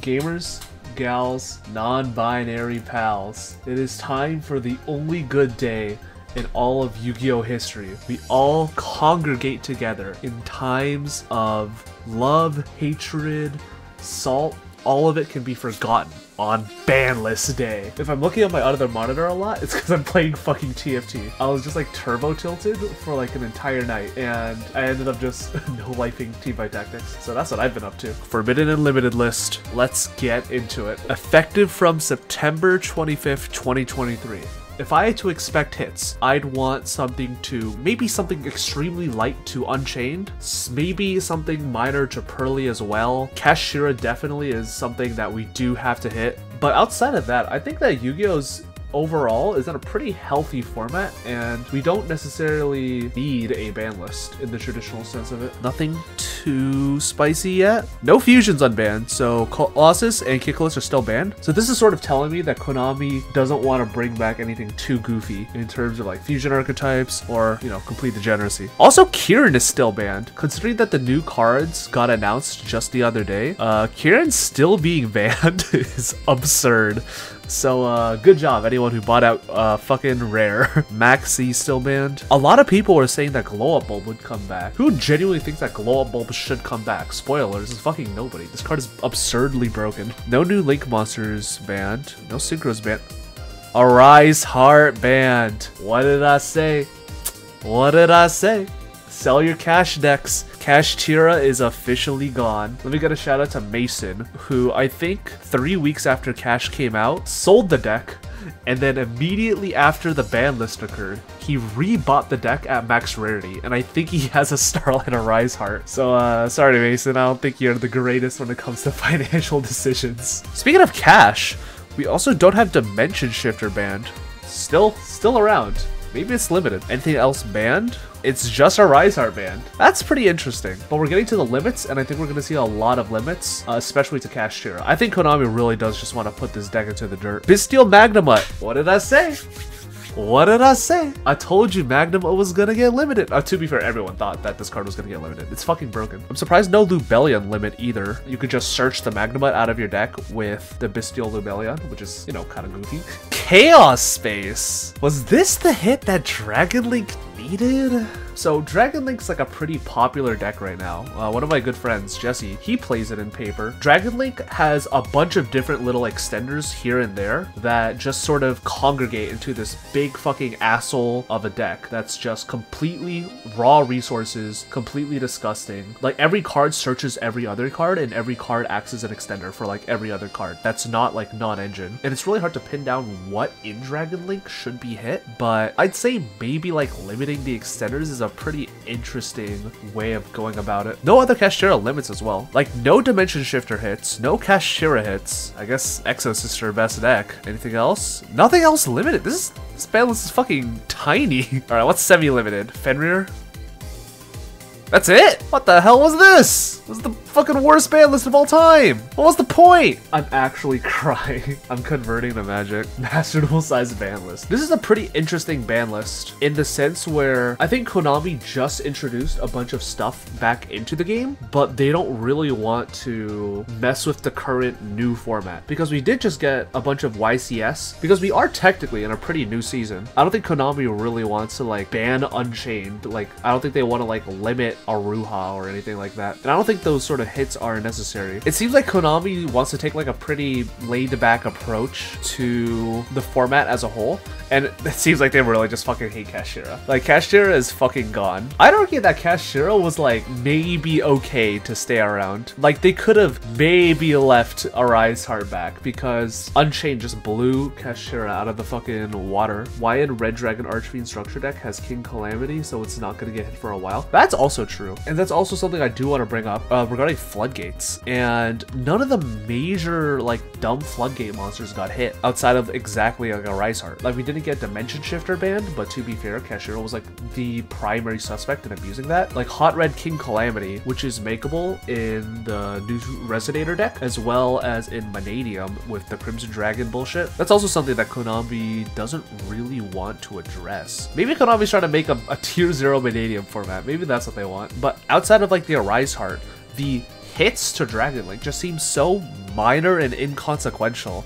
Gamers, gals, non-binary pals, it is time for the only good day in all of Yu-Gi-Oh history. We all congregate together in times of love, hatred, salt. All of it can be forgotten on Banlist Day. If I'm looking at my other monitor a lot, it's because I'm playing fucking TFT. I was just like turbo tilted for like an entire night, and I ended up just no-lifing Teamfight Tactics. So that's what I've been up to. Forbidden and Limited list. Let's get into it. Effective from September 25th, 2023. If I had to expect hits, I'd want something to, maybe something extremely light to Unchained, maybe something minor to Pearly as well. Kashira definitely is something that we do have to hit. But outside of that, I think that Yu-Gi-Oh's overall is in a pretty healthy format, and we don't necessarily need a ban list in the traditional sense of it. Nothing too spicy yet. No fusions unbanned, so Colossus and Kikolas are still banned. So this is sort of telling me that Konami doesn't want to bring back anything too goofy in terms of like fusion archetypes or, you know, complete degeneracy. Also, Kirin is still banned. Considering that the new cards got announced just the other day, Kirin still being banned is absurd. So good job anyone who bought out fucking Rare. Maxi still banned. A lot of people were saying that Glow Up Bulb would come back. Who genuinely thinks that Glow Up Bulb should come back? Spoilers, is fucking nobody. This card is absurdly broken. No new Link monsters banned. No Synchros banned. Arise Heart banned. What did I say? What did I say? Sell your cash decks. Kashtira is officially gone. Let me get a shout out to Mason, who I think 3 weeks after Cash came out, sold the deck, and then immediately after the ban list occurred, he rebought the deck at max rarity, and I think he has a Starlight Arise Heart. So sorry Mason, I don't think you're the greatest when it comes to financial decisions. Speaking of Cash, we also don't have Dimension Shifter banned. Still around. Maybe it's limited. Anything else banned? It's just a Rise Heart band. That's pretty interesting. But we're getting to the limits, and I think we're going to see a lot of limits, especially to Kashtira. I think Konami really does just want to put this deck into the dirt. Bystial Magnemite. What did I say? What did I say? I told you Magnemite was gonna get limited. To be fair, everyone thought that this card was gonna get limited. It's fucking broken. I'm surprised no Lubellion limit either. You could just search the Magnemite out of your deck with the Bystial Lubellion, which is, you know, kind of goofy. Chaos Space. Was this the hit that Dragon Link needed? So Dragon Link's like a pretty popular deck right now. One of my good friends, Jesse, he plays it in paper. Dragon Link has a bunch of different little extenders here and there that just sort of congregate into this big fucking asshole of a deck that's just completely raw resources, completely disgusting. Like every card searches every other card, and every card acts as an extender for like every other card that's not like non-engine. And it's really hard to pin down what in Dragon Link should be hit, but I'd say maybe like limiting the extenders is a pretty interesting way of going about it. No other Kashtira limits as well. Like no Dimension Shifter hits, no Kashtira hits. I guess Exo Sister best deck. Anything else? Nothing else limited. This ban list is fucking tiny. Alright, what's semi-limited? Fenrir? That's it? What the hell was this? This was the fucking worst ban list of all time. What was the point? I'm actually crying. I'm converting to Magic. Master Duel size ban list. This is a pretty interesting ban list in the sense where I think Konami just introduced a bunch of stuff back into the game, but they don't really want to mess with the current new format, because we did just get a bunch of YCS, because we are technically in a pretty new season. I don't think Konami really wants to like ban Unchained. Like I don't think they want to like limit Aruha or anything like that. And I don't think those sort of hits are necessary. It seems like Konami wants to take like a pretty laid back approach to the format as a whole. And it seems like they really just fucking hate Kashtira. Like Kashtira is fucking gone. I'd argue that Kashtira was like maybe okay to stay around. Like they could have maybe left Arise Heart back, because Unchained just blew Kashtira out of the fucking water. Why in Red Dragon Archfiend structure deck has King Calamity, so it's not gonna get hit for a while? That's also true. And that's also something I do want to bring up regarding Floodgates. And none of the major like dumb Floodgate monsters got hit outside of exactly like a Rise Heart. Like we didn't get Dimension Shifter banned, but to be fair, Kashtira was like the primary suspect in abusing that. Like Hot Red King Calamity, which is makeable in the new Resonator deck, as well as in Manadium with the Crimson Dragon bullshit. That's also something that Konami doesn't really want to address. Maybe Konami's trying to make a tier 0 Manadium format. Maybe that's what they want. But outside of like the Arise Heart, the hits to Dragon Link just seem so minor and inconsequential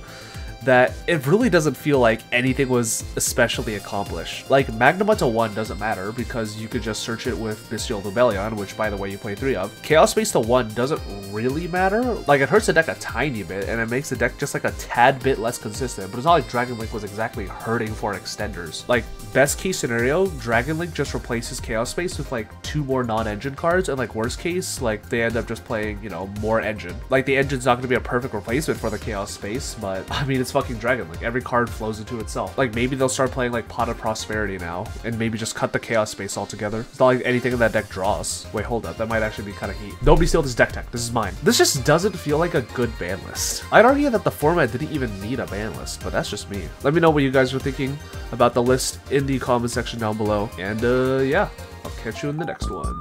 that it really doesn't feel like anything was especially accomplished. Like, Magnemite 1 doesn't matter because you could just search it with Bystial Lubellion, which by the way you play 3 of. Chaos Space to 1 doesn't really matter. Like, it hurts the deck a tiny bit and it makes the deck just like a tad bit less consistent, but it's not like Dragon Link was exactly hurting for extenders. Like, best case scenario, Dragon Link just replaces Chaos Space with like 2 more non-engine cards, and like worst case, like they end up just playing, you know, more engine. Like, the engine's not going to be a perfect replacement for the Chaos Space, but I mean, it's fucking Dragon Link. Every card flows into itself. Like, maybe they'll start playing like Pot of Prosperity now and maybe just cut the Chaos Space altogether. It's not like anything in that deck draws. Wait, hold up, that might actually be kind of heat. Nobody steal this deck tech. This is mine. This just doesn't feel like a good ban list. I'd argue that the format didn't even need a ban list, but that's just me. Let me know what you guys were thinking about the list in the comment section down below, and yeah, I'll catch you in the next one.